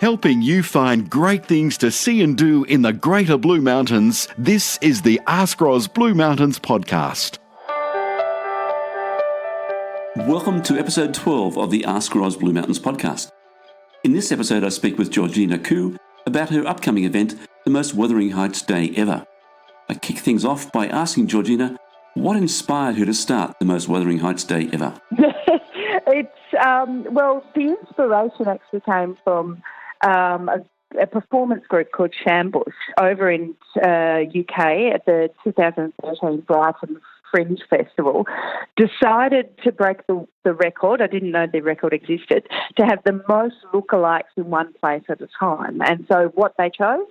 Helping you find great things to see and do in the Greater Blue Mountains, this is the Ask Roz Blue Mountains podcast. Welcome to episode 12 of the Ask Roz Blue Mountains podcast. In this episode, I speak with Georgina Khoo about her upcoming event, the Most Wuthering Heights Day Ever. I kick things off by asking Georgina what inspired her to start the Most Wuthering Heights Day Ever. The inspiration actually came from a performance group called Shambush over in UK at the 2013 Brighton Fringe Festival. Decided to break the record. I didn't know the record existed, to have the most lookalikes in one place at a time. And so who they chose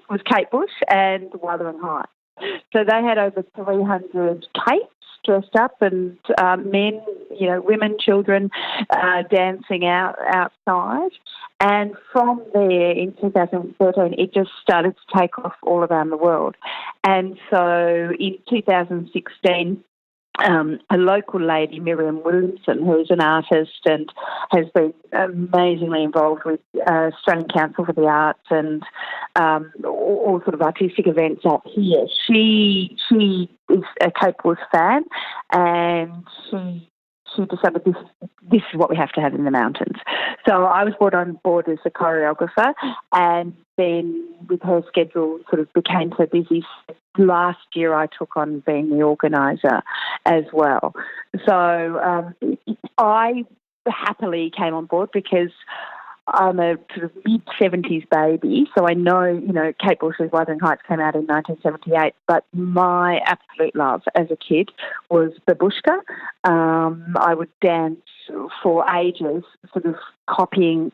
was Kate Bush and Wuthering Heights. So they had over 300 Kates dressed up and men, women, children dancing outside. And from there in 2013, it just started to take off all around the world. And so in 2016, a local lady, Miriam Williamson, who is an artist and has been amazingly involved with Australian Council for the Arts and all sort of artistic events up here. She is a Kate Bush fan, and she decided this is what we have to have in the mountains. So I was brought on board as a choreographer, and then with her schedule sort of became so busy, last year I took on being the organiser as well. So I happily came on board because I'm a sort of mid-70s baby, so I know, Kate Bush's Wuthering Heights came out in 1978, but my absolute love as a kid was Babushka. I would dance for ages, sort of copying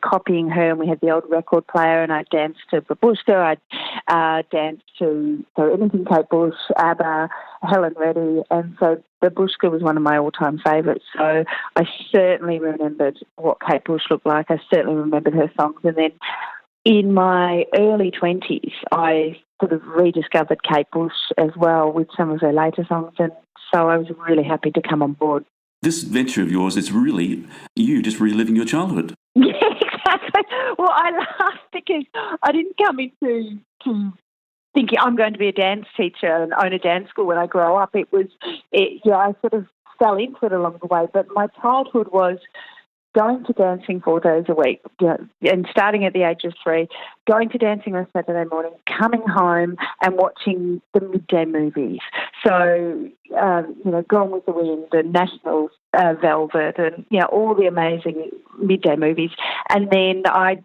her, and we had the old record player, and I'd dance to Babushka, I'd dance to anything Kate Bush, ABBA, Helen Reddy, and so Babushka was one of my all-time favourites. So I certainly remembered what Kate Bush looked like. I certainly remembered her songs. And then in my early 20s, I sort of rediscovered Kate Bush as well with some of her later songs. And so I was really happy to come on board. This venture of yours is really you just reliving your childhood. Yeah, exactly. Well, I laugh because I didn't come into thinking I'm going to be a dance teacher and own a dance school when I grow up. I sort of fell into it along the way. But my childhood was going to dancing 4 days a week, and starting at the age of 3, going to dancing on Saturday morning, coming home and watching the midday movies. So, Gone with the Wind and National Velvet and, all the amazing midday movies. And then I'd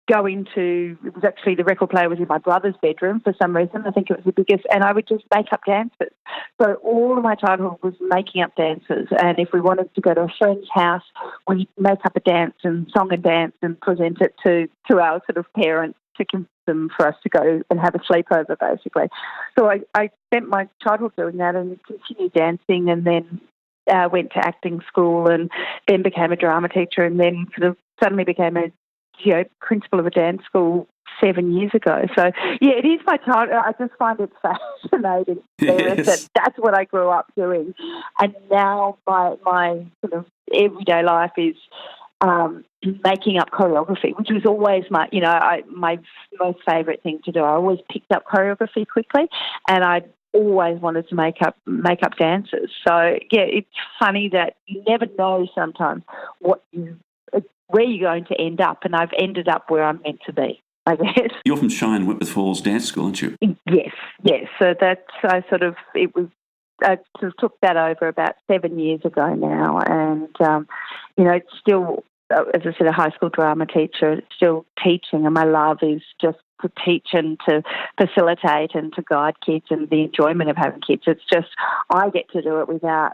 go into, it was actually the record player was in my brother's bedroom for some reason. I think it was the biggest, and I would just make up dances. So all of my childhood was making up dances, and if we wanted to go to a friend's house, we'd make up a dance and song and dance and present it to our sort of parents to convince them for us to go and have a sleepover, basically. So I spent my childhood doing that and continued dancing, and then went to acting school, and then became a drama teacher, and then sort of suddenly became a principal of a dance school 7 years ago. So, it is my childhood. I just find it fascinating. Yes. That's what I grew up doing. And now my sort of everyday life is making up choreography, which was always my most favourite thing to do. I always picked up choreography quickly, and I always wanted to make up dances. So, it's funny that you never know sometimes where you're going to end up, and I've ended up where I'm meant to be, I guess. You're from Shine Whitworth Falls Dance School, aren't you? Yes. So I sort of took that over about 7 years ago now, and it's still, as I said, a high school drama teacher. It's still teaching, and my love is just to teach and to facilitate and to guide kids, and the enjoyment of having kids. It's just I get to do it without.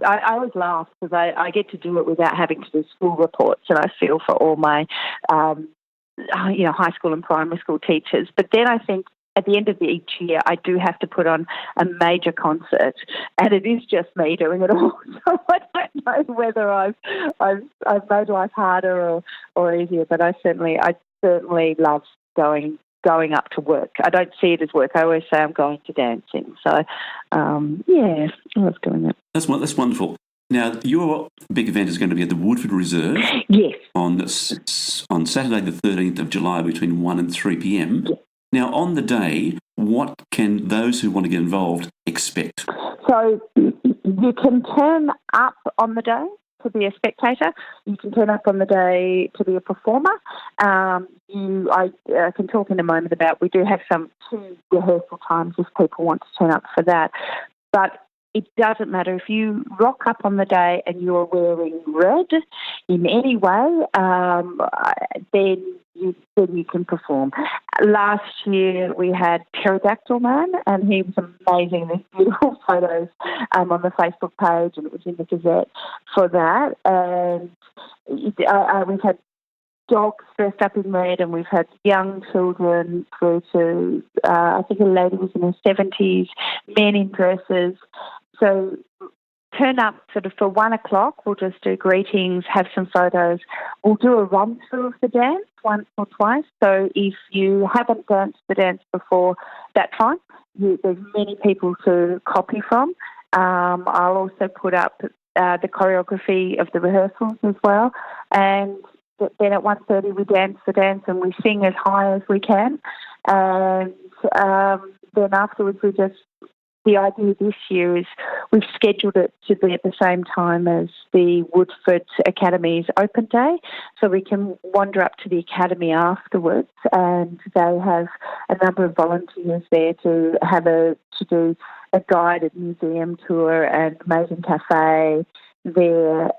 I always laugh because I get to do it without having to do school reports, and I feel for all my, high school and primary school teachers. But then I think at the end of each year, I do have to put on a major concert, and it is just me doing it all. So I don't know whether I've made life harder or easier, but I certainly love going up to work. I don't see it as work. I always say I'm going to dancing. So, I love doing that. That's wonderful. Now, your big event is going to be at the Woodford Reserve Yes. on Saturday the 13th of July between 1 and 3 p.m. Yes. Now, on the day, what can those who want to get involved expect? So you can turn up on the day to be a spectator. You can turn up on the day to be a performer. I can talk in a moment about, we do have two rehearsal times if people want to turn up for that. But it doesn't matter if you rock up on the day and you're wearing red in any way, then you can perform. Last year we had Pterodactyl Man, and he was amazing. There's beautiful photos on the Facebook page, and it was in the Gazette for that. And we've had dogs dressed up in red, and we've had young children through to, I think a lady was in her 70s, men in dresses. So turn up sort of for 1 o'clock. We'll just do greetings, have some photos. We'll do a run through of the dance once or twice. So if you haven't danced the dance before, that's fine. There's many people to copy from. I'll also put up the choreography of the rehearsals as well. And then at 1:30 we dance the dance and we sing as high as we can. And then afterwards the idea this year is we've scheduled it to be at the same time as the Woodford Academy's open day, so we can wander up to the Academy afterwards, and they have a number of volunteers there to do a guided museum tour and amazing cafe there.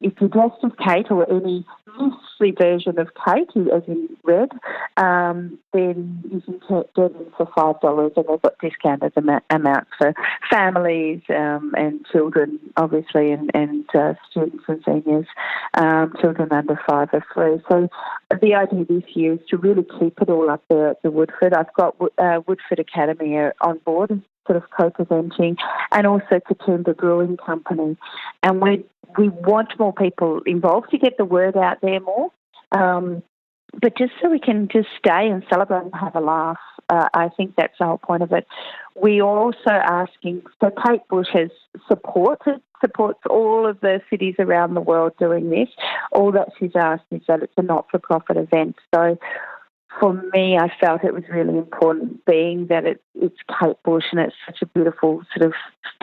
If you're dressed as Kate or any loosely version of Kate, as in red, then you can get in for $5, and they've got discounted amounts for families and children, obviously, and students and seniors. Children under 5 are free. So the idea this year is to really keep it all up there at the Woodford. I've got Woodford Academy on board, sort of co-presenting, and also Katoomba Brewing Company. And we want more people involved to get the word out there more, but just so we can just stay and celebrate and have a laugh. I think that's the whole point of it. We are also asking, so Kate Bush has supports all of the cities around the world doing this. All that she's asked is that it's a not-for-profit event. So for me, I felt it was really important, being that it's Kate Bush and it's such a beautiful sort of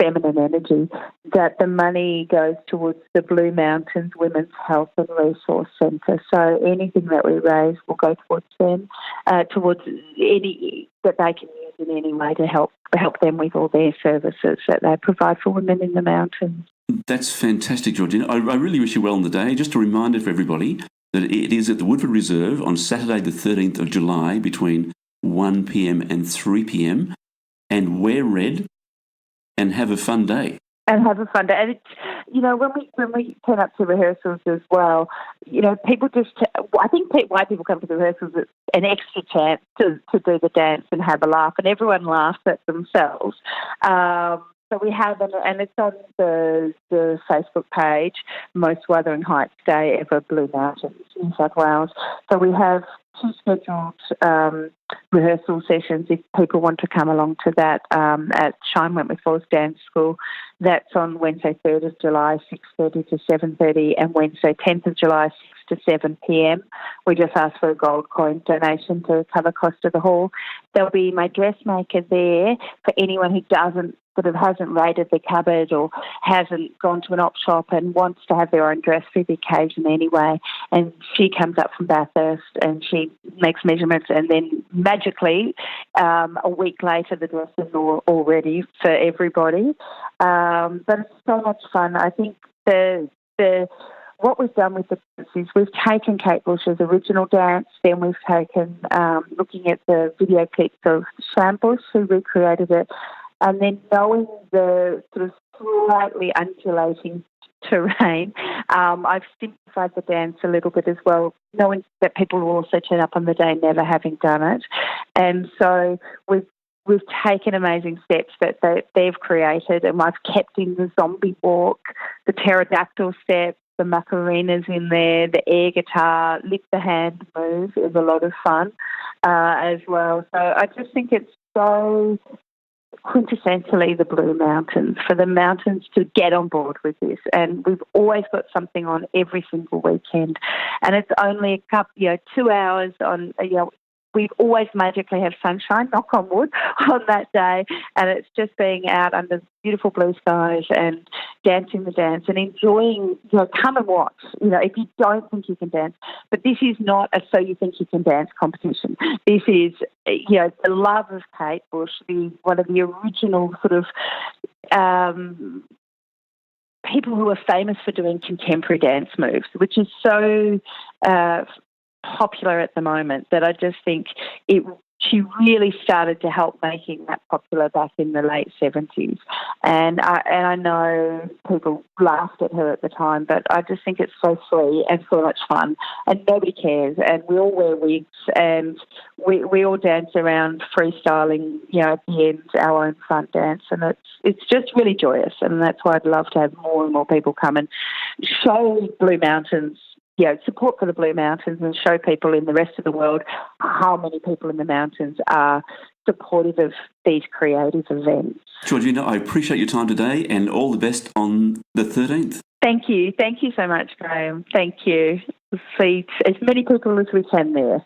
feminine energy, that the money goes towards the Blue Mountains Women's Health and Resource Centre. So anything that we raise will go towards them, towards any that they can use in any way to help them with all their services that they provide for women in the mountains. That's fantastic, Georgina. I really wish you well on the day. Just a reminder for everybody that it is at the Woodford Reserve on Saturday the 13th of July between 1 p.m. and 3 p.m. and wear red and have a fun day. And have a fun day. And it's, when we turn up to rehearsals as well, people I think why people come to the rehearsals, it's an extra chance to do the dance and have a laugh, and everyone laughs at themselves. So we have, and it's on the Facebook page, Most Wuthering Heights Day Ever Blue Mountains, New South Wales. So we have 2 scheduled rehearsal sessions if people want to come along to that at Shine Wentworth Falls Dance School. That's on Wednesday 3rd of July, 6:30 to 7:30, and Wednesday 10th of July, 6 to 7 p.m. We just ask for a gold coin donation to cover cost of the hall. There'll be my dressmaker there for anyone who hasn't raided the cupboard or hasn't gone to an op shop and wants to have their own dress for the occasion anyway. And she comes up from Bathurst and she makes measurements, and then magically a week later the dress is all ready for everybody. But it's so much fun. I think what we've done with the dance is we've taken Kate Bush's original dance, then we've taken, looking at the video clips of Shambush, who recreated it, and then knowing the sort of slightly undulating terrain, I've simplified the dance a little bit as well, knowing that people will also turn up on the day never having done it. And so we've taken amazing steps that they've created, and I've kept in the zombie walk, the pterodactyl step, the Macarena's in there, the air guitar, lift the hand move is a lot of fun as well. So I just think it's so quintessentially the Blue Mountains, for the mountains to get on board with this. And we've always got something on every single weekend. And it's only a couple, 2 hours on, we always magically have sunshine, knock on wood, on that day. And it's just being out under beautiful blue skies and dancing the dance and enjoying, come and watch, if you don't think you can dance. But this is not a so you think you can dance competition. This is, the love of Kate Bush, one of the original sort of people who are famous for doing contemporary dance moves, which is so popular at the moment that I just think she really started to help making that popular back in the late 70s. And I know people laughed at her at the time, but I just think it's so free and so much fun, and nobody cares. And we all wear wigs, and we all dance around freestyling, at the end, our own front dance. And it's just really joyous. And that's why I'd love to have more and more people come and show Blue Mountains, support for the Blue Mountains, and show people in the rest of the world how many people in the mountains are supportive of these creative events. Georgina, I appreciate your time today, and all the best on the 13th. Thank you. Thank you so much, Graham. Thank you. We'll see as many people as we can there.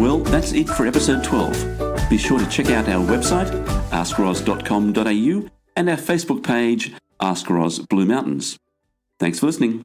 Well, that's it for episode 12. Be sure to check out our website, askros.com.au, and our Facebook page, Ask Ros Blue Mountains. Thanks for listening.